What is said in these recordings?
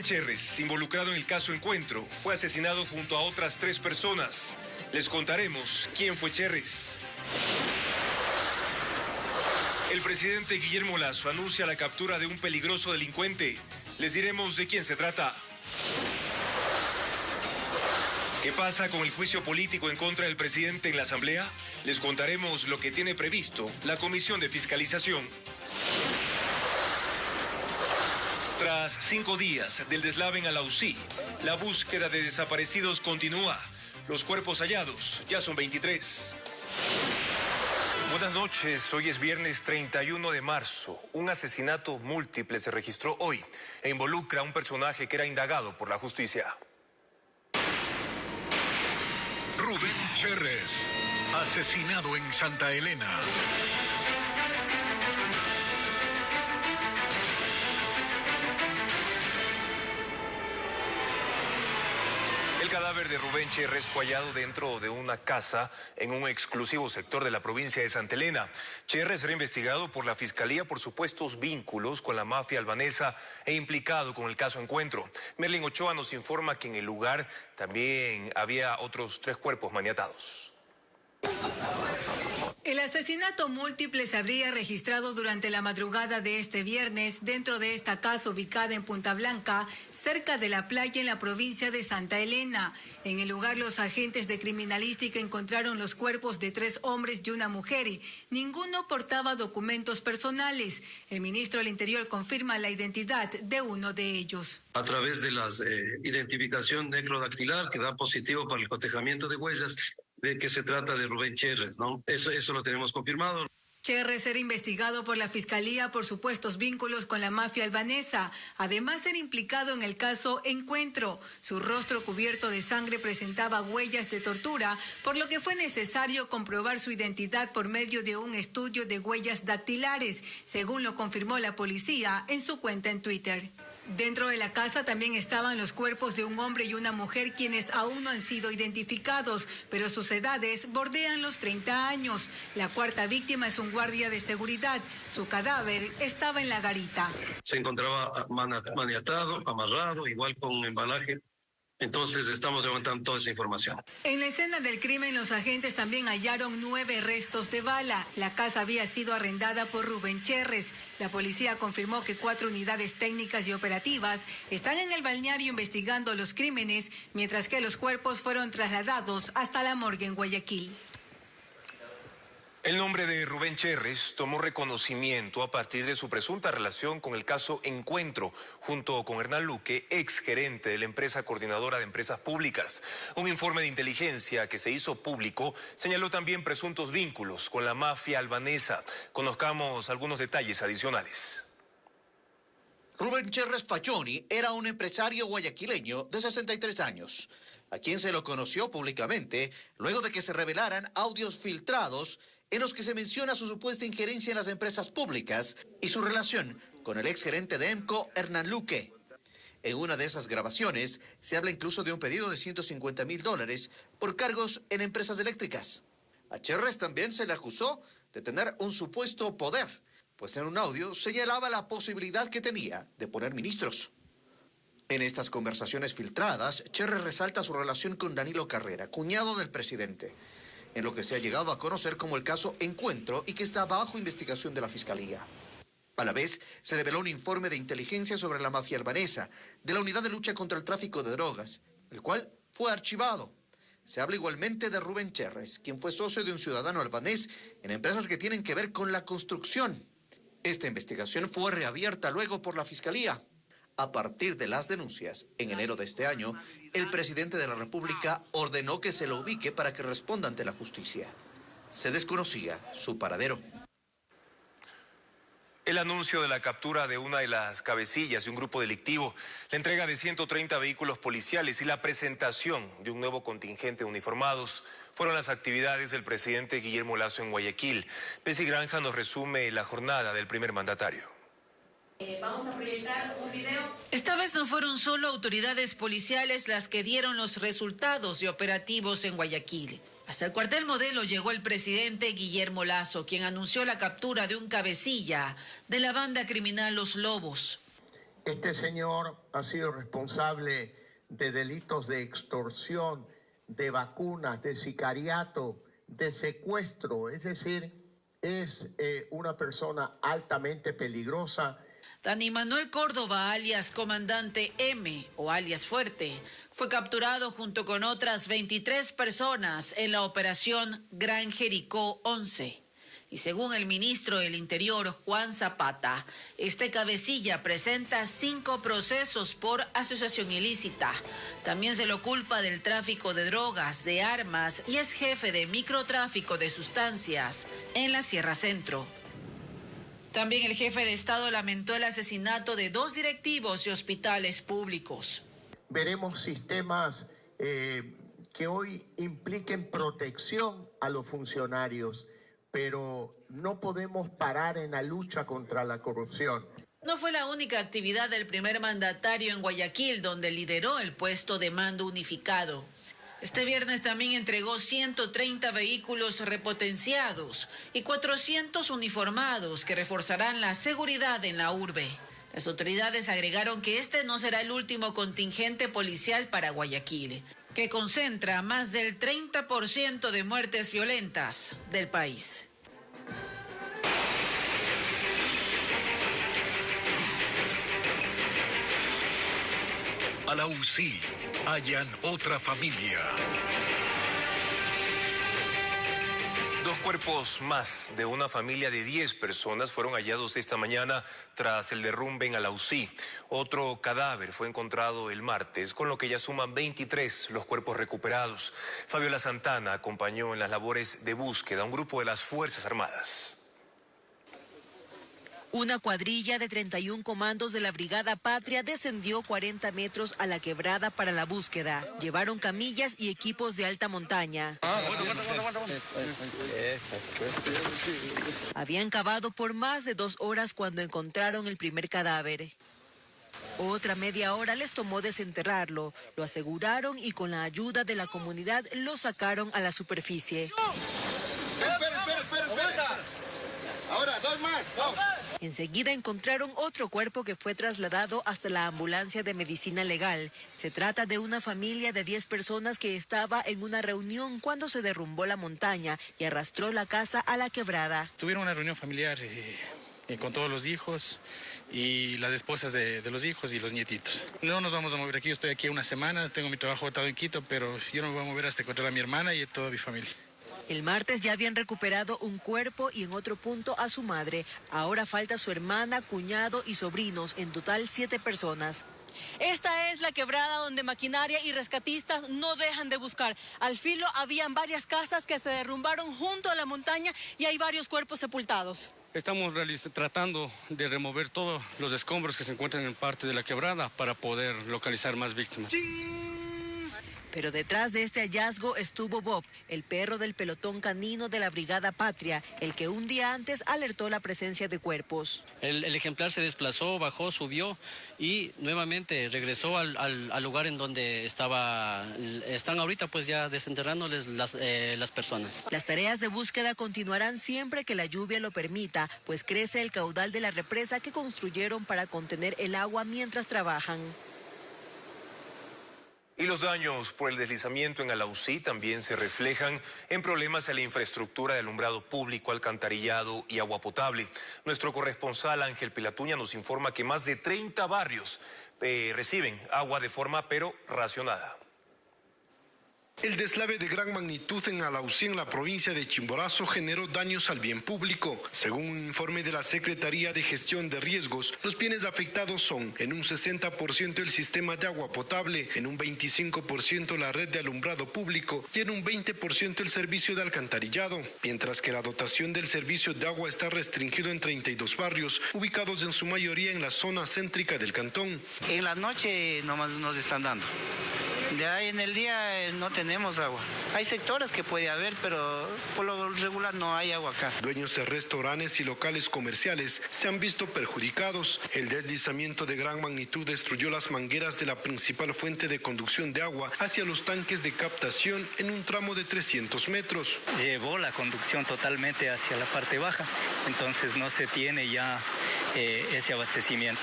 Cherres, involucrado en el caso Encuentro, fue asesinado junto a otras 3 personas. Les contaremos quién fue Cherres. El presidente Guillermo Lasso anuncia la captura de un peligroso delincuente. Les diremos de quién se trata. ¿Qué pasa con el juicio político en contra del presidente en la Asamblea? Les contaremos lo que tiene previsto la Comisión de Fiscalización. Tras 5 días del deslave en Alausí, la búsqueda de desaparecidos continúa. Los cuerpos hallados ya son 23. Buenas noches, hoy es viernes 31 de marzo. Un asesinato múltiple se registró hoy e involucra a un personaje que era indagado por la justicia. Rubén Cherres, asesinado en Santa Elena. El cadáver de Rubén Cherres fue hallado dentro de una casa en un exclusivo sector de la provincia de Santa Elena. Cherres era investigado por la Fiscalía por supuestos vínculos con la mafia albanesa e implicado con el caso Encuentro. Merlin Ochoa nos informa que en el lugar también había otros 3 cuerpos maniatados. El asesinato múltiple se habría registrado durante la madrugada de este viernes dentro de esta casa ubicada en Punta Blanca, cerca de la playa en la provincia de Santa Elena. En el lugar, los agentes de criminalística encontraron los cuerpos de 3 hombres y una mujer. Ninguno portaba documentos personales. El ministro del Interior confirma la identidad de uno de ellos. A través de la identificación necrodactilar que da positivo para el cotejamiento de huellas, de que se trata de Rubén Cherres, ¿no? Eso lo tenemos confirmado. Cherres era investigado por la Fiscalía por supuestos vínculos con la mafia albanesa. Además, era implicado en el caso Encuentro. Su rostro cubierto de sangre presentaba huellas de tortura, por lo que fue necesario comprobar su identidad por medio de un estudio de huellas dactilares, según lo confirmó la policía en su cuenta en Twitter. Dentro de la casa también estaban los cuerpos de un hombre y una mujer quienes aún no han sido identificados, pero sus edades bordean los 30 años. La 4ª víctima es un guardia de seguridad. Su cadáver estaba en la garita. Se encontraba maniatado, amarrado, igual con embalaje. Entonces estamos levantando toda esa información. En la escena del crimen, los agentes también hallaron 9 restos de bala. La casa había sido arrendada por Rubén Cherres. La policía confirmó que 4 unidades técnicas y operativas están en el balneario investigando los crímenes, mientras que los cuerpos fueron trasladados hasta la morgue en Guayaquil. El nombre de Rubén Cherres tomó reconocimiento a partir de su presunta relación con el caso Encuentro, junto con Hernán Luque, exgerente de la empresa coordinadora de empresas públicas. Un informe de inteligencia que se hizo público señaló también presuntos vínculos con la mafia albanesa. Conozcamos algunos detalles adicionales. Rubén Cherres Fachoni era un empresario guayaquileño de 63 años, a quien se lo conoció públicamente luego de que se revelaran audios filtrados en los que se menciona su supuesta injerencia en las empresas públicas y su relación con el exgerente de EMCO, Hernán Luque. En una de esas grabaciones se habla incluso de un pedido de $150.000 por cargos en empresas eléctricas. A Cherres también se le acusó de tener un supuesto poder, pues en un audio señalaba la posibilidad que tenía de poner ministros. En estas conversaciones filtradas, Cherres resalta su relación con Danilo Carrera, cuñado del presidente, en lo que se ha llegado a conocer como el caso Encuentro y que está bajo investigación de la Fiscalía. A la vez, se reveló un informe de inteligencia sobre la mafia albanesa de la Unidad de Lucha contra el Tráfico de Drogas, el cual fue archivado. Se habla igualmente de Rubén Cherres, quien fue socio de un ciudadano albanés en empresas que tienen que ver con la construcción. Esta investigación fue reabierta luego por la Fiscalía. A partir de las denuncias, en enero de este año, el presidente de la República ordenó que se lo ubique para que responda ante la justicia. Se desconocía su paradero. El anuncio de la captura de una de las cabecillas de un grupo delictivo, la entrega de 130 vehículos policiales y la presentación de un nuevo contingente de uniformados fueron las actividades del presidente Guillermo Lasso en Guayaquil. Bessie Granja nos resume la jornada del primer mandatario. Vamos a proyectar un video. Esta vez no fueron solo autoridades policiales las que dieron los resultados de operativos en Guayaquil. Hasta el cuartel Modelo llegó el presidente Guillermo Lasso, quien anunció la captura de un cabecilla de la banda criminal Los Lobos. Este señor ha sido responsable de delitos de extorsión, de vacunas, de sicariato, de secuestro, es decir, es una persona altamente peligrosa. Dani Manuel Córdoba, alias Comandante M o alias Fuerte, fue capturado junto con otras 23 personas en la operación Gran Jericó 11. Y según el ministro del Interior, Juan Zapata, este cabecilla presenta 5 procesos por asociación ilícita. También se lo culpa del tráfico de drogas, de armas y es jefe de microtráfico de sustancias en la Sierra Centro. También el jefe de Estado lamentó el asesinato de 2 directivos de hospitales públicos. Veremos sistemas que hoy impliquen protección a los funcionarios, pero no podemos parar en la lucha contra la corrupción. No fue la única actividad del primer mandatario en Guayaquil, donde lideró el puesto de mando unificado. Este viernes también entregó 130 vehículos repotenciados y 400 uniformados que reforzarán la seguridad en la urbe. Las autoridades agregaron que este no será el último contingente policial para Guayaquil, que concentra más del 30% de muertes violentas del país. Alausí, hallan otra familia. 2 cuerpos más de una familia de 10 personas fueron hallados esta mañana tras el derrumbe en Alausí. Otro cadáver fue encontrado el martes, con lo que ya suman 23 los cuerpos recuperados. Fabiola Santana acompañó en las labores de búsqueda a un grupo de las Fuerzas Armadas. Una cuadrilla de 31 comandos de la Brigada Patria descendió 40 metros a la quebrada para la búsqueda. Llevaron camillas y equipos de alta montaña. Habían cavado por más de 2 horas cuando encontraron el primer cadáver. Otra media hora les tomó desenterrarlo. Lo aseguraron y con la ayuda de la comunidad lo sacaron a la superficie. Espera. Ahora, 2 más. Enseguida encontraron otro cuerpo que fue trasladado hasta la ambulancia de medicina legal. Se trata de una familia de 10 personas que estaba en una reunión cuando se derrumbó la montaña y arrastró la casa a la quebrada. Tuvieron una reunión familiar con todos los hijos y las esposas de los hijos y los nietitos. No nos vamos a mover aquí, yo estoy aquí una semana, tengo mi trabajo botado en Quito, pero yo no me voy a mover hasta encontrar a mi hermana y a toda mi familia. El martes ya habían recuperado un cuerpo y en otro punto a su madre. Ahora falta su hermana, cuñado y sobrinos, en total 7 personas. Esta es la quebrada donde maquinaria y rescatistas no dejan de buscar. Al filo habían varias casas que se derrumbaron junto a la montaña y hay varios cuerpos sepultados. Estamos tratando de remover todos los escombros que se encuentran en parte de la quebrada para poder localizar más víctimas. Pero detrás de este hallazgo estuvo Bob, el perro del pelotón canino de la Brigada Patria, el que un día antes alertó la presencia de cuerpos. El ejemplar se desplazó, bajó, subió y nuevamente regresó al lugar en donde están ahorita pues ya desenterrándoles las personas. Las tareas de búsqueda continuarán siempre que la lluvia lo permita, pues crece el caudal de la represa que construyeron para contener el agua mientras trabajan. Y los daños por el deslizamiento en Alausí también se reflejan en problemas en la infraestructura de alumbrado público, alcantarillado y agua potable. Nuestro corresponsal Ángel Pilatuña nos informa que más de 30 barrios reciben agua de forma pero racionada. El deslave de gran magnitud en Alausí, en la provincia de Chimborazo, generó daños al bien público. Según un informe de la Secretaría de Gestión de Riesgos, los bienes afectados son en un 60% el sistema de agua potable, en un 25% la red de alumbrado público y en un 20% el servicio de alcantarillado, mientras que la dotación del servicio de agua está restringido en 32 barrios, ubicados en su mayoría en la zona céntrica del cantón. En la noche nomás nos están dando. De ahí en el día no tenemos agua. Hay sectores que puede haber, pero por lo regular no hay agua acá. Dueños de restaurantes y locales comerciales se han visto perjudicados. El deslizamiento de gran magnitud destruyó las mangueras de la principal fuente de conducción de agua hacia los tanques de captación en un tramo de 300 metros. Llevó la conducción totalmente hacia la parte baja, entonces no se tiene ya ese abastecimiento.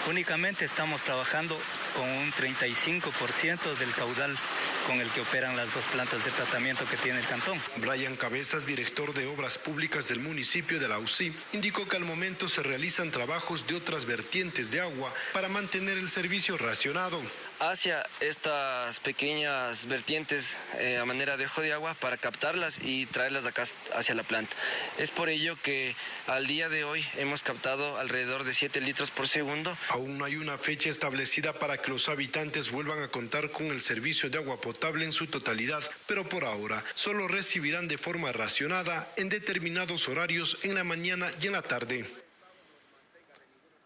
Únicamente estamos trabajando con un 35% del caudal con el que operan las dos plantas de tratamiento que tiene el cantón. Brian Cabezas, director de Obras Públicas del municipio de La Usí, indicó que al momento se realizan trabajos de otras vertientes de agua para mantener el servicio racionado. Hacia estas pequeñas vertientes a manera de ojo de agua para captarlas y traerlas acá hacia la planta. Es por ello que al día de hoy hemos captado alrededor de 7 litros por segundo. Aún no hay una fecha establecida para que los habitantes vuelvan a contar con el servicio de agua potable en su totalidad, pero por ahora solo recibirán de forma racionada en determinados horarios en la mañana y en la tarde.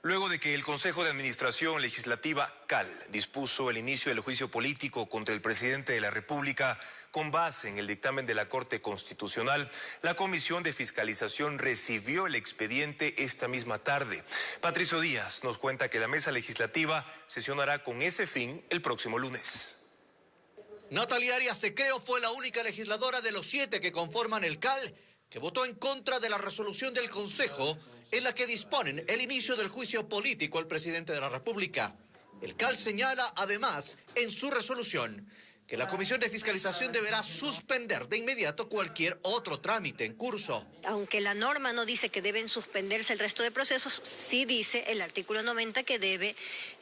Luego de que el Consejo de Administración Legislativa, CAL, dispuso el inicio del juicio político contra el presidente de la República con base en el dictamen de la Corte Constitucional, la Comisión de Fiscalización recibió el expediente esta misma tarde. Patricio Díaz nos cuenta que la mesa legislativa sesionará con ese fin el próximo lunes. Natalia Arias Tecreo fue la única legisladora de los 7 que conforman el CAL que votó en contra de la resolución del Consejo en la que disponen el inicio del juicio político al presidente de la República. El CAL señala además en su resolución que la Comisión de Fiscalización deberá suspender de inmediato cualquier otro trámite en curso. Aunque la norma no dice que deben suspenderse el resto de procesos, sí dice el artículo 90 que debe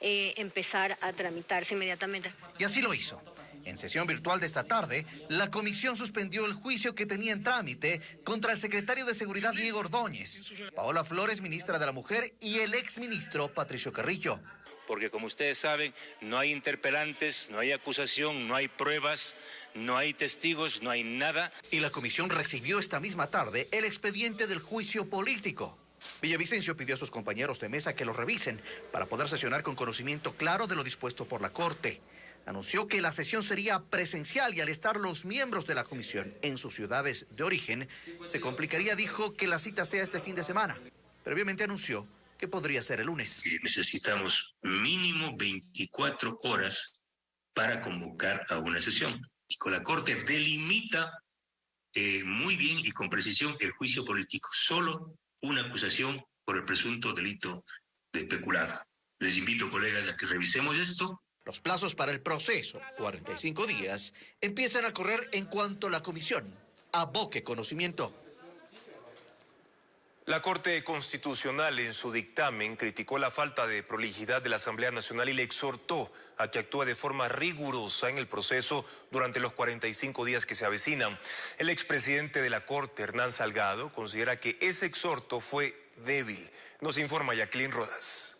empezar a tramitarse inmediatamente. Y así lo hizo. En sesión virtual de esta tarde, la comisión suspendió el juicio que tenía en trámite contra el secretario de Seguridad Diego Ordóñez, Paola Flores, ministra de la Mujer, y el exministro Patricio Carrillo. Porque como ustedes saben, no hay interpelantes, no hay acusación, no hay pruebas, no hay testigos, no hay nada. Y la comisión recibió esta misma tarde el expediente del juicio político. Villavicencio pidió a sus compañeros de mesa que lo revisen para poder sesionar con conocimiento claro de lo dispuesto por la Corte. Anunció que la sesión sería presencial y al estar los miembros de la comisión en sus ciudades de origen, se complicaría, dijo, que la cita sea este fin de semana. Previamente anunció que podría ser el lunes. Necesitamos mínimo 24 horas para convocar a una sesión. Y con la Corte delimita muy bien y con precisión el juicio político. Solo una acusación por el presunto delito de peculado. Les invito, colegas, a que revisemos esto. Los plazos para el proceso, 45 días, empiezan a correr en cuanto la comisión aboque conocimiento. La Corte Constitucional en su dictamen criticó la falta de prolijidad de la Asamblea Nacional y le exhortó a que actúe de forma rigurosa en el proceso durante los 45 días que se avecinan. El expresidente de la Corte, Hernán Salgado, considera que ese exhorto fue débil. Nos informa Jacqueline Rodas.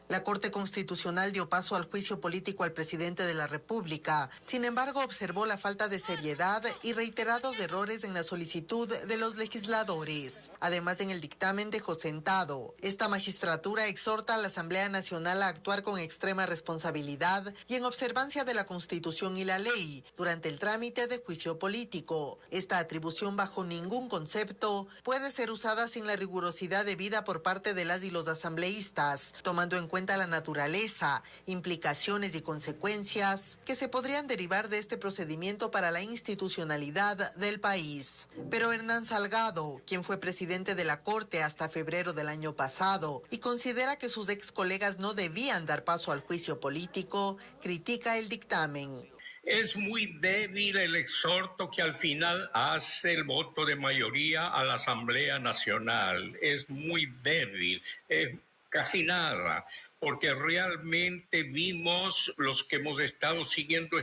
La Corte Constitucional dio paso al juicio político al presidente de la República. Sin embargo, observó la falta de seriedad y reiterados errores en la solicitud de los legisladores. Además, en el dictamen dejó sentado. Esta magistratura exhorta a la Asamblea Nacional a actuar con extrema responsabilidad y en observancia de la Constitución y la ley durante el trámite de juicio político. Esta atribución bajo ningún concepto puede ser usada sin la rigurosidad debida por parte de las y los asambleístas, tomando en cuenta la naturaleza, implicaciones y consecuencias que se podrían derivar de este procedimiento para la institucionalidad del país. Pero Hernán Salgado, quien fue presidente de la Corte hasta febrero del año pasado y considera que sus ex colegas no debían dar paso al juicio político, critica el dictamen. Es muy débil el exhorto que al final hace el voto de mayoría a la Asamblea Nacional. Es muy débil. Casi nada, porque realmente vimos, los que hemos estado siguiendo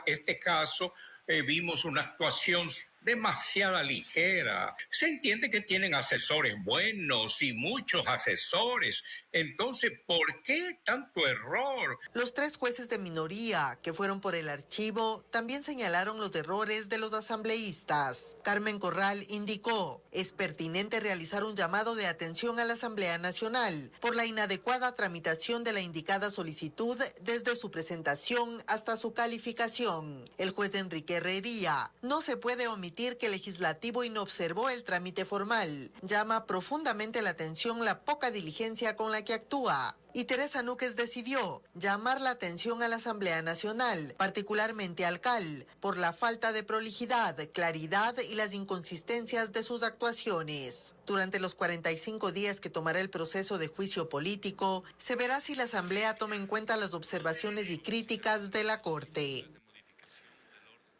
este caso, vimos una actuación demasiado ligera. Se entiende que tienen asesores buenos y muchos asesores. Entonces, ¿por qué tanto error? Los 3 jueces de minoría que fueron por el archivo también señalaron los errores de los asambleístas. Carmen Corral indicó, es pertinente realizar un llamado de atención a la Asamblea Nacional por la inadecuada tramitación de la indicada solicitud desde su presentación hasta su calificación. El juez Enrique Herrería, no se puede omitir admitir que el legislativo inobservó el trámite formal. Llama profundamente la atención la poca diligencia con la que actúa. Y Teresa Núquez decidió llamar la atención a la Asamblea Nacional, particularmente al CAL, por la falta de prolijidad, claridad y las inconsistencias de sus actuaciones. Durante los 45 días que tomará el proceso de juicio político, se verá si la Asamblea toma en cuenta las observaciones y críticas de la Corte.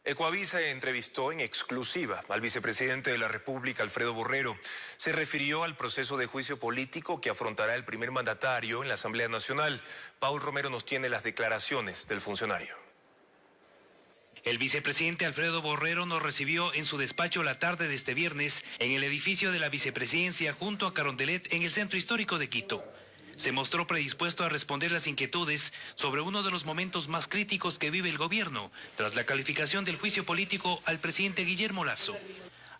Ecoavisa entrevistó en exclusiva al vicepresidente de la República, Alfredo Borrero. Se refirió al proceso de juicio político que afrontará el primer mandatario en la Asamblea Nacional. Paul Romero nos tiene las declaraciones del funcionario. El vicepresidente Alfredo Borrero nos recibió en su despacho la tarde de este viernes en el edificio de la vicepresidencia junto a Carondelet en el centro histórico de Quito. Se mostró predispuesto a responder las inquietudes sobre uno de los momentos más críticos que vive el gobierno tras la calificación del juicio político al presidente Guillermo Lasso.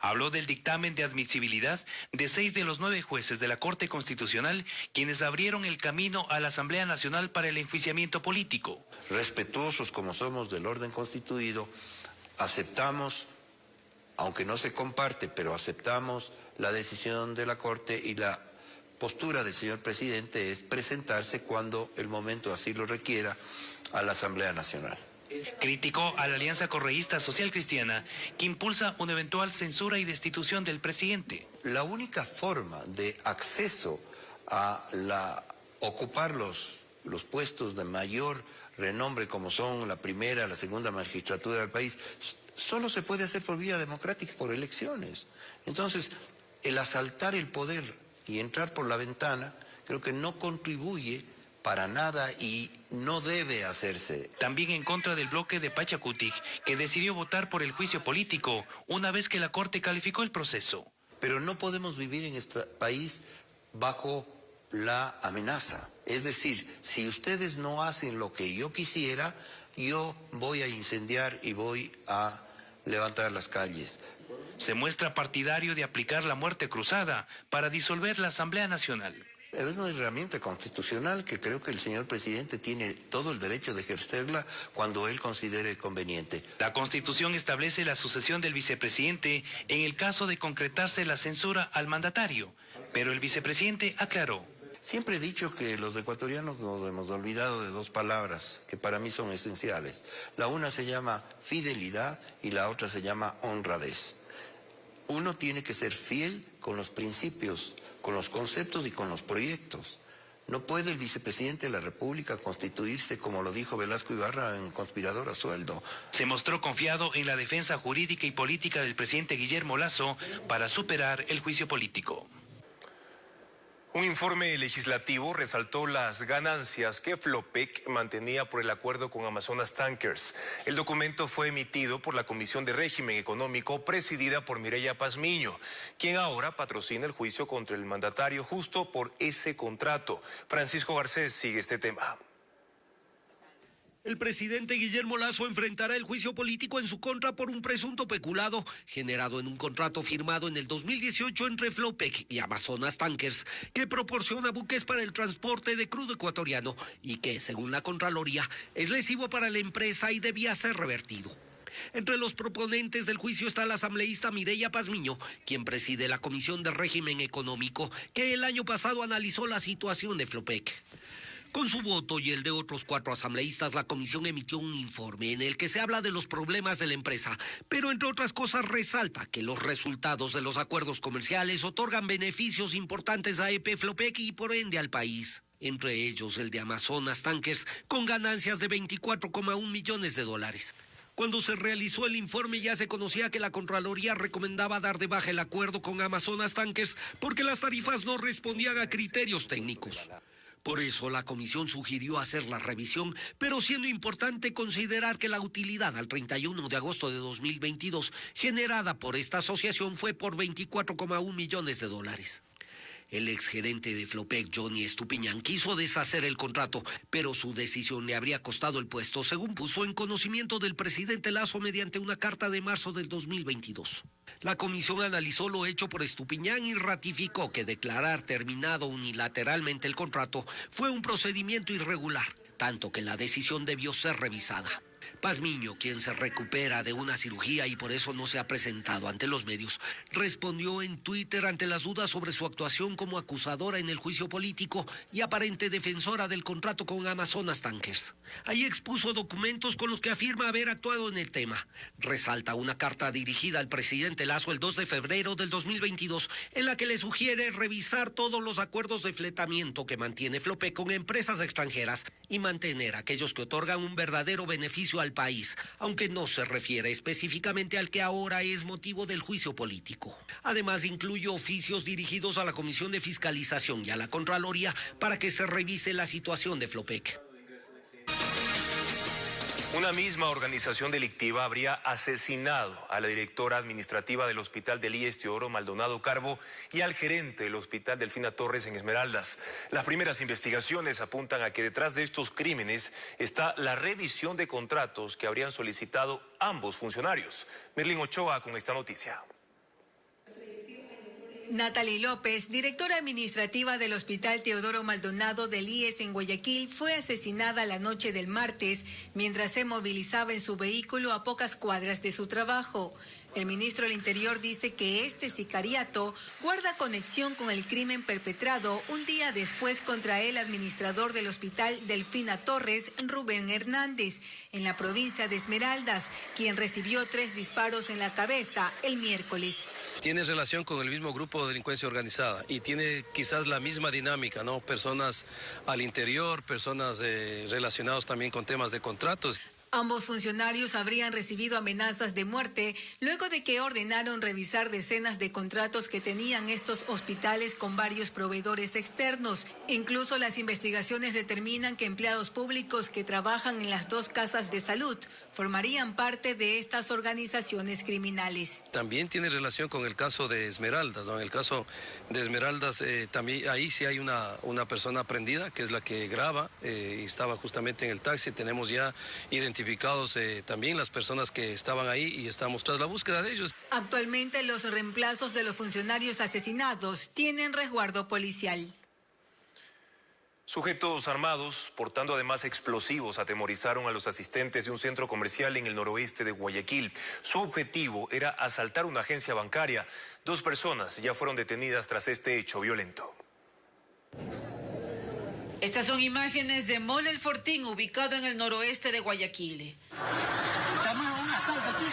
Habló del dictamen de admisibilidad de 6 de los 9 jueces de la Corte Constitucional, quienes abrieron el camino a la Asamblea Nacional para el enjuiciamiento político. Respetuosos como somos del orden constituido, aceptamos, aunque no se comparte, pero aceptamos la decisión de la Corte y la postura del señor presidente es presentarse cuando el momento así lo requiera a la Asamblea Nacional. Criticó a la Alianza Correísta Social Cristiana, que impulsa una eventual censura y destitución del presidente. La única forma de acceso a ocupar los puestos de mayor renombre como son la primera, la segunda magistratura del país, solo se puede hacer por vía democrática, por elecciones. Entonces, el asaltar el poder y entrar por la ventana, creo que no contribuye para nada y no debe hacerse. También en contra del bloque de Pachacutic, que decidió votar por el juicio político una vez que la Corte calificó el proceso. Pero no podemos vivir en este país bajo la amenaza. Es decir, si ustedes no hacen lo que yo quisiera, yo voy a incendiar y voy a levantar las calles. Se muestra partidario de aplicar la muerte cruzada para disolver la Asamblea Nacional. Es una herramienta constitucional que creo que el señor presidente tiene todo el derecho de ejercerla cuando él considere conveniente. La Constitución establece la sucesión del vicepresidente en el caso de concretarse la censura al mandatario, pero el vicepresidente aclaró. Siempre he dicho que los ecuatorianos nos hemos olvidado de 2 palabras que para mí son esenciales. La una se llama fidelidad y la otra se llama honradez. Uno tiene que ser fiel con los principios, con los conceptos y con los proyectos. No puede el vicepresidente de la República constituirse, como lo dijo Velasco Ibarra, en conspirador a sueldo. Se mostró confiado en la defensa jurídica y política del presidente Guillermo Lasso para superar el juicio político. Un informe legislativo resaltó las ganancias que Flopec mantenía por el acuerdo con Amazonas Tankers. El documento fue emitido por la Comisión de Régimen Económico presidida por Mireya Pazmiño, quien ahora patrocina el juicio contra el mandatario justo por ese contrato. Francisco Garcés sigue este tema. El presidente Guillermo Lasso enfrentará el juicio político en su contra por un presunto peculado generado en un contrato firmado en el 2018 entre Flopec y Amazonas Tankers, que proporciona buques para el transporte de crudo ecuatoriano y que, según la Contraloría, es lesivo para la empresa y debía ser revertido. Entre los proponentes del juicio está la asambleísta Mireya Pazmiño, quien preside la Comisión de Régimen Económico, que el año pasado analizó la situación de Flopec. Con su voto y el de otros 4 asambleístas, la comisión emitió un informe en el que se habla de los problemas de la empresa, pero entre otras cosas resalta que los resultados de los acuerdos comerciales otorgan beneficios importantes a EP Flopec y por ende al país. Entre ellos el de Amazonas Tankers, con ganancias de $24,1 millones. Cuando se realizó el informe ya se conocía que la Contraloría recomendaba dar de baja el acuerdo con Amazonas Tankers porque las tarifas no respondían a criterios técnicos. Por eso la comisión sugirió hacer la revisión, pero siendo importante considerar que la utilidad al 31 de agosto de 2022 generada por esta asociación fue por $24,1 millones. El exgerente de Flopec, Johnny Estupiñán, quiso deshacer el contrato, pero su decisión le habría costado el puesto, según puso en conocimiento del presidente Lasso mediante una carta de marzo del 2022. La comisión analizó lo hecho por Estupiñán y ratificó que declarar terminado unilateralmente el contrato fue un procedimiento irregular, tanto que la decisión debió ser revisada. Pazmiño, quien se recupera de una cirugía y por eso no se ha presentado ante los medios, respondió en Twitter ante las dudas sobre su actuación como acusadora en el juicio político y aparente defensora del contrato con Amazonas Tankers. Ahí expuso documentos con los que afirma haber actuado en el tema. Resalta una carta dirigida al presidente Lasso el 2 de febrero del 2022, en la que le sugiere revisar todos los acuerdos de fletamiento que mantiene Flopec con empresas extranjeras y mantener aquellos que otorgan un verdadero beneficio al país, aunque no se refiere específicamente al que ahora es motivo del juicio político. Además, incluye oficios dirigidos a la Comisión de Fiscalización y a la Contraloría para que se revise la situación de Flopec. Una misma organización delictiva habría asesinado a la directora administrativa del Hospital del IES Teodoro Maldonado Carbo y al gerente del Hospital Delfina Torres en Esmeraldas. Las primeras investigaciones apuntan a que detrás de estos crímenes está la revisión de contratos que habrían solicitado ambos funcionarios. Merlin Ochoa con esta noticia. Natalie López, directora administrativa del Hospital Teodoro Maldonado del IES en Guayaquil, fue asesinada la noche del martes mientras se movilizaba en su vehículo a pocas cuadras de su trabajo. El ministro del Interior dice que este sicariato guarda conexión con el crimen perpetrado un día después contra el administrador del Hospital Delfina Torres, Rubén Hernández, en la provincia de Esmeraldas, quien recibió 3 disparos en la cabeza el miércoles. Tiene relación con el mismo grupo de delincuencia organizada y tiene quizás la misma dinámica, ¿no? Personas al interior, personas relacionadas también con temas de contratos. Ambos funcionarios habrían recibido amenazas de muerte luego de que ordenaron revisar decenas de contratos que tenían estos hospitales con varios proveedores externos. Incluso las investigaciones determinan que empleados públicos que trabajan en las 2 casas de salud formarían parte de estas organizaciones criminales. También tiene relación con el caso de Esmeraldas, ¿no? En el caso de Esmeraldas, también ahí sí hay una persona prendida, que es la que graba, y estaba justamente en el taxi. Tenemos ya identificados también las personas que estaban ahí y estamos tras la búsqueda de ellos. Actualmente los reemplazos de los funcionarios asesinados tienen resguardo policial. Sujetos armados, portando además explosivos, atemorizaron a los asistentes de un centro comercial en el noroeste de Guayaquil. Su objetivo era asaltar una agencia bancaria. 2 personas ya fueron detenidas tras este hecho violento. Estas son imágenes de Mall El Fortín, ubicado en el noroeste de Guayaquil. Estamos en un asalto aquí.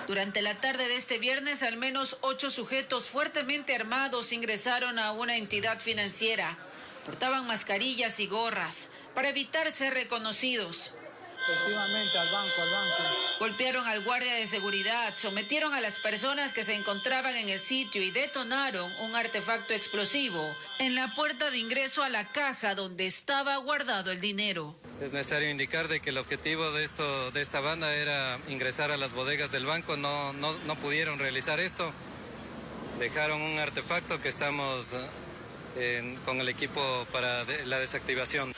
Durante la tarde de este viernes, al menos 8 sujetos fuertemente armados ingresaron a una entidad financiera. Portaban mascarillas y gorras para evitar ser reconocidos. Efectivamente, al banco. Golpearon al guardia de seguridad, sometieron a las personas que se encontraban en el sitio y detonaron un artefacto explosivo en la puerta de ingreso a la caja donde estaba guardado el dinero. Es necesario indicar de que el objetivo de esta banda era ingresar a las bodegas del banco. No pudieron realizar esto. Dejaron un artefacto que estamos con el equipo para la desactivación.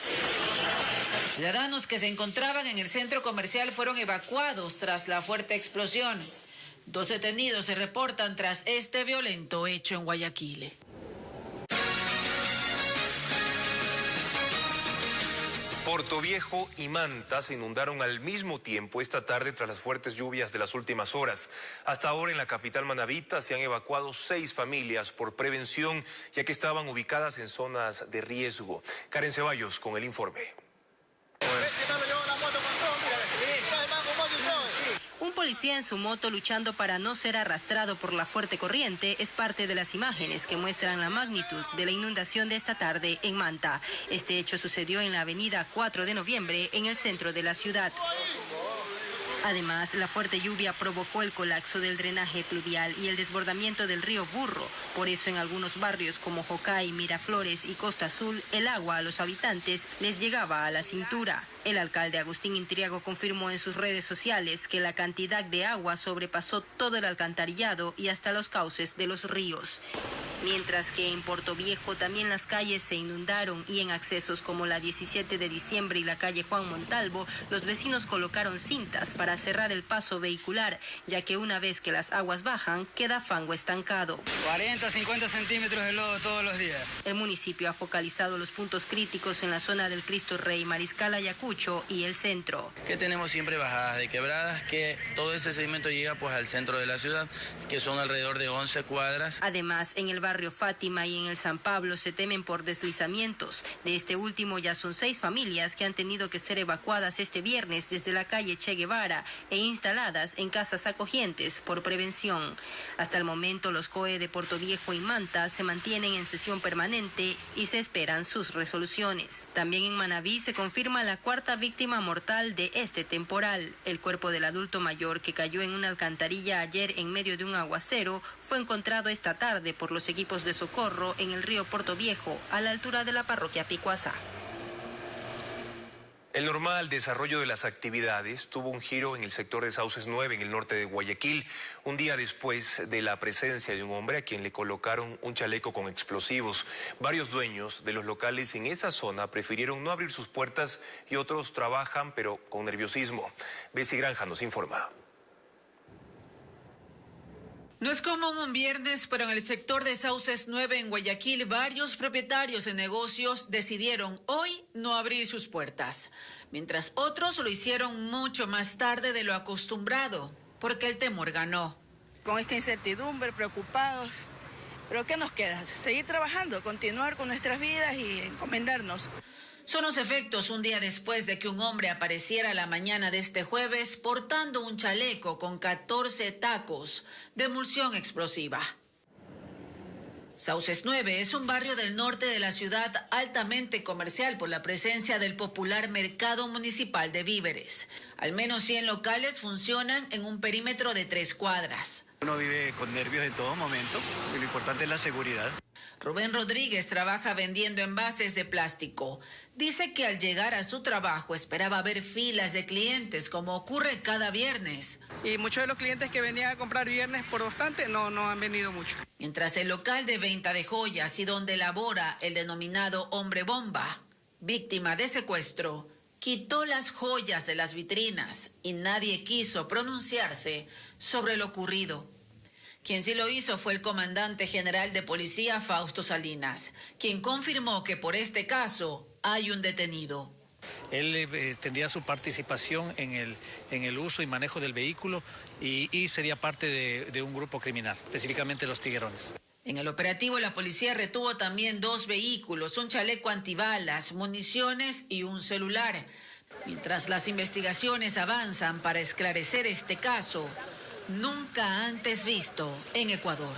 Ciudadanos que se encontraban en el centro comercial fueron evacuados tras la fuerte explosión. 2 detenidos se reportan tras este violento hecho en Guayaquil. Portoviejo y Manta se inundaron al mismo tiempo esta tarde tras las fuertes lluvias de las últimas horas. Hasta ahora en la capital manabita se han evacuado 6 familias por prevención, ya que estaban ubicadas en zonas de riesgo. Karen Ceballos con el informe. Un policía en su moto luchando para no ser arrastrado por la fuerte corriente es parte de las imágenes que muestran la magnitud de la inundación de esta tarde en Manta. Este hecho sucedió en la avenida 4 de noviembre en el centro de la ciudad. Además, la fuerte lluvia provocó el colapso del drenaje pluvial y el desbordamiento del río Burro. Por eso en algunos barrios como Jocay, Miraflores y Costa Azul, el agua a los habitantes les llegaba a la cintura. El alcalde Agustín Intriago confirmó en sus redes sociales que la cantidad de agua sobrepasó todo el alcantarillado y hasta los cauces de los ríos. Mientras que en Portoviejo también las calles se inundaron y en accesos como la 17 de diciembre y la calle Juan Montalvo, los vecinos colocaron cintas para cerrar el paso vehicular, ya que una vez que las aguas bajan, queda fango estancado. 40, 50 centímetros de lodo todos los días. El municipio ha focalizado los puntos críticos en la zona del Cristo Rey, Mariscal Ayacucho y el centro. Que tenemos siempre bajadas de quebradas, que todo ese sedimento llega pues al centro de la ciudad, que son alrededor de 11 cuadras. Además, en el barrio Fátima y en el San Pablo se temen por deslizamientos. De este último ya son 6 familias que han tenido que ser evacuadas este viernes desde la calle Che Guevara e instaladas en casas acogientes por prevención. Hasta el momento los COE de Portoviejo y Manta se mantienen en sesión permanente y se esperan sus resoluciones. También en Manabí se confirma la 4ª víctima mortal de este temporal. El cuerpo del adulto mayor que cayó en una alcantarilla ayer en medio de un aguacero fue encontrado esta tarde por los equipos de socorro en el río Portoviejo, a la altura de la parroquia Picuazá. El normal desarrollo de las actividades tuvo un giro en el sector de Sauces 9, en el norte de Guayaquil, un día después de la presencia de un hombre a quien le colocaron un chaleco con explosivos. Varios dueños de los locales en esa zona prefirieron no abrir sus puertas y otros trabajan, pero con nerviosismo. Bessie Granja nos informa. No es común un viernes, pero en el sector de Sauces 9 en Guayaquil, varios propietarios de negocios decidieron hoy no abrir sus puertas, mientras otros lo hicieron mucho más tarde de lo acostumbrado, porque el temor ganó. Con esta incertidumbre, preocupados, pero ¿qué nos queda? Seguir trabajando, continuar con nuestras vidas y encomendarnos. Son los efectos un día después de que un hombre apareciera la mañana de este jueves portando un chaleco con 14 tacos de emulsión explosiva. Sauces 9 es un barrio del norte de la ciudad altamente comercial por la presencia del popular mercado municipal de víveres. Al menos 100 locales funcionan en un perímetro de 3 cuadras. Uno vive con nervios en todo momento y lo importante es la seguridad. Rubén Rodríguez trabaja vendiendo envases de plástico. Dice que al llegar a su trabajo esperaba ver filas de clientes, como ocurre cada viernes. Y muchos de los clientes que venían a comprar viernes por bastante no han venido mucho. Mientras el local de venta de joyas y donde labora el denominado hombre bomba, víctima de secuestro, quitó las joyas de las vitrinas y nadie quiso pronunciarse sobre lo ocurrido. Quien sí lo hizo fue el comandante general de policía, Fausto Salinas, quien confirmó que por este caso hay un detenido. Él tendría su participación en el uso y manejo del vehículo y sería parte de un grupo criminal, específicamente los Tiguerones. En el operativo, la policía retuvo también 2 vehículos, un chaleco antibalas, municiones y un celular. Mientras las investigaciones avanzan para esclarecer este caso, nunca antes visto en Ecuador.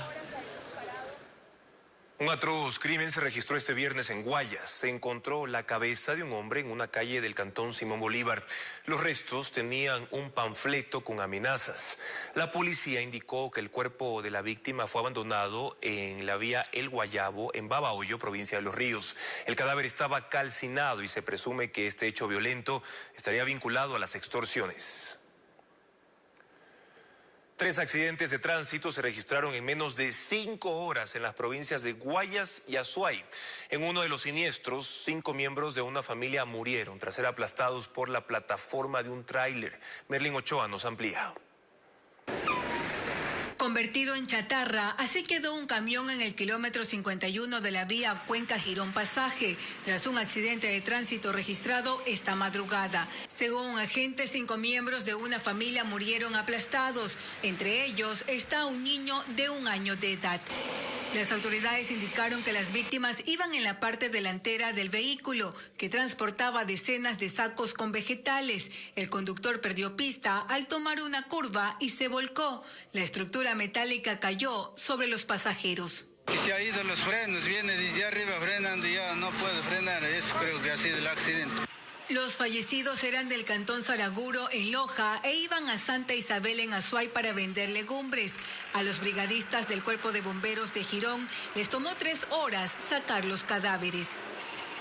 Un atroz crimen se registró este viernes en Guayas. Se encontró la cabeza de un hombre en una calle del cantón Simón Bolívar. Los restos tenían un panfleto con amenazas. La policía indicó que el cuerpo de la víctima fue abandonado en la vía El Guayabo, en Babahoyo, provincia de Los Ríos. El cadáver estaba calcinado y se presume que este hecho violento estaría vinculado a las extorsiones. 3 accidentes de tránsito se registraron en menos de 5 horas en las provincias de Guayas y Azuay. En uno de los siniestros, 5 miembros de una familia murieron tras ser aplastados por la plataforma de un tráiler. Merlin Ochoa nos amplía. Convertido en chatarra, así quedó un camión en el kilómetro 51 de la vía Cuenca-Girón Pasaje, tras un accidente de tránsito registrado esta madrugada. Según un agente, 5 miembros de una familia murieron aplastados. Entre ellos está un niño de 1 año de edad. Las autoridades indicaron que las víctimas iban en la parte delantera del vehículo, que transportaba decenas de sacos con vegetales. El conductor perdió pista al tomar una curva y se volcó. La estructura metálica cayó sobre los pasajeros. Se ha ido los frenos, viene desde arriba frenando y ya no puede frenar. Eso creo que ha sido el accidente. Los fallecidos eran del cantón Saraguro en Loja e iban a Santa Isabel en Azuay para vender legumbres. A los brigadistas del Cuerpo de Bomberos de Girón les tomó 3 horas sacar los cadáveres.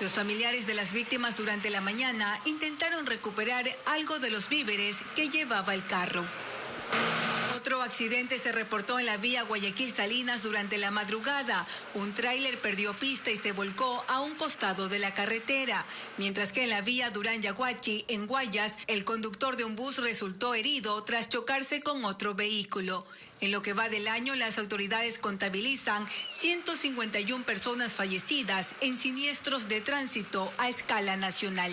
Los familiares de las víctimas durante la mañana intentaron recuperar algo de los víveres que llevaba el carro. Otro Otro accidente se reportó en la vía Guayaquil-Salinas durante la madrugada. Un tráiler perdió pista y se volcó a un costado de la carretera, mientras que en la vía Durán-Yaguachi, en Guayas, el conductor de un bus resultó herido tras chocarse con otro vehículo. En lo que va del año, las autoridades contabilizan 151 personas fallecidas en siniestros de tránsito a escala nacional.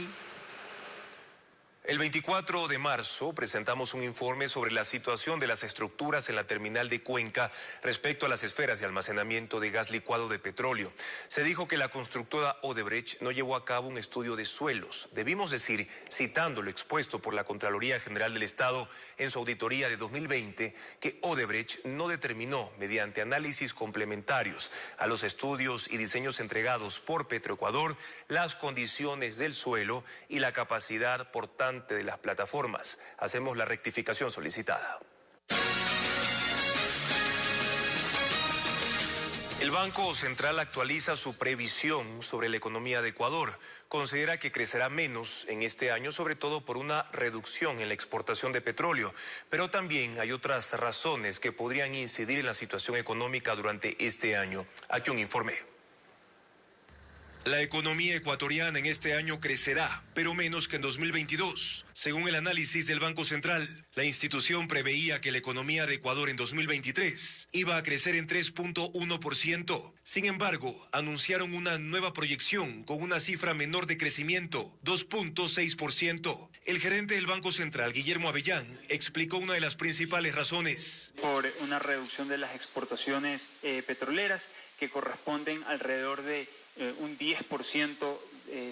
El 24 de marzo presentamos un informe sobre la situación de las estructuras en la terminal de Cuenca respecto a las esferas de almacenamiento de gas licuado de petróleo. Se dijo que la constructora Odebrecht no llevó a cabo un estudio de suelos. Debimos decir, citando lo expuesto por la Contraloría General del Estado en su auditoría de 2020, que Odebrecht no determinó, mediante análisis complementarios a los estudios y diseños entregados por Petroecuador, las condiciones del suelo y la capacidad portante de las plataformas. Hacemos la rectificación solicitada. El Banco Central actualiza su previsión sobre la economía de Ecuador. Considera que crecerá menos en este año, sobre todo por una reducción en la exportación de petróleo. Pero también hay otras razones que podrían incidir en la situación económica durante este año. Aquí un informe. La economía ecuatoriana en este año crecerá, pero menos que en 2022. Según el análisis del Banco Central, la institución preveía que la economía de Ecuador en 2023 iba a crecer en 3.1%. Sin embargo, anunciaron una nueva proyección con una cifra menor de crecimiento, 2.6%. El gerente del Banco Central, Guillermo Avellán, explicó una de las principales razones. Por una reducción de las exportaciones petroleras que corresponden alrededor de un 10%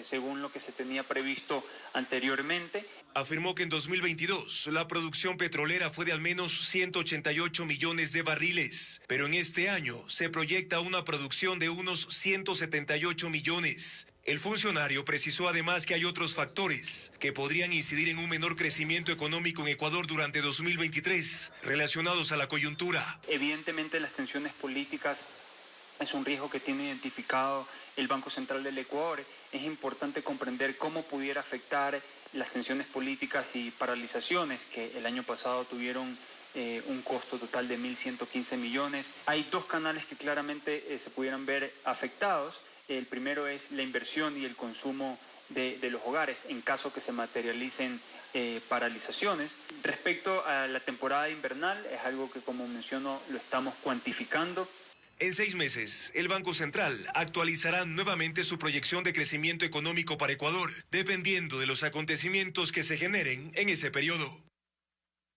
según lo que se tenía previsto anteriormente. Afirmó que en 2022 la producción petrolera fue de al menos 188 millones de barriles, pero en este año se proyecta una producción de unos 178 millones. El funcionario precisó además que hay otros factores que podrían incidir en un menor crecimiento económico en Ecuador durante 2023 relacionados a la coyuntura. Evidentemente las tensiones políticas es un riesgo que tiene identificado el Banco Central del Ecuador. Es importante comprender cómo pudiera afectar las tensiones políticas y paralizaciones que el año pasado tuvieron un costo total de 1.115 millones. Hay dos canales que claramente se pudieran ver afectados. El primero es la inversión y el consumo de los hogares en caso que se materialicen paralizaciones. Respecto a la temporada invernal, es algo que, como menciono, lo estamos cuantificando. En 6 meses, el Banco Central actualizará nuevamente su proyección de crecimiento económico para Ecuador, dependiendo de los acontecimientos que se generen en ese periodo.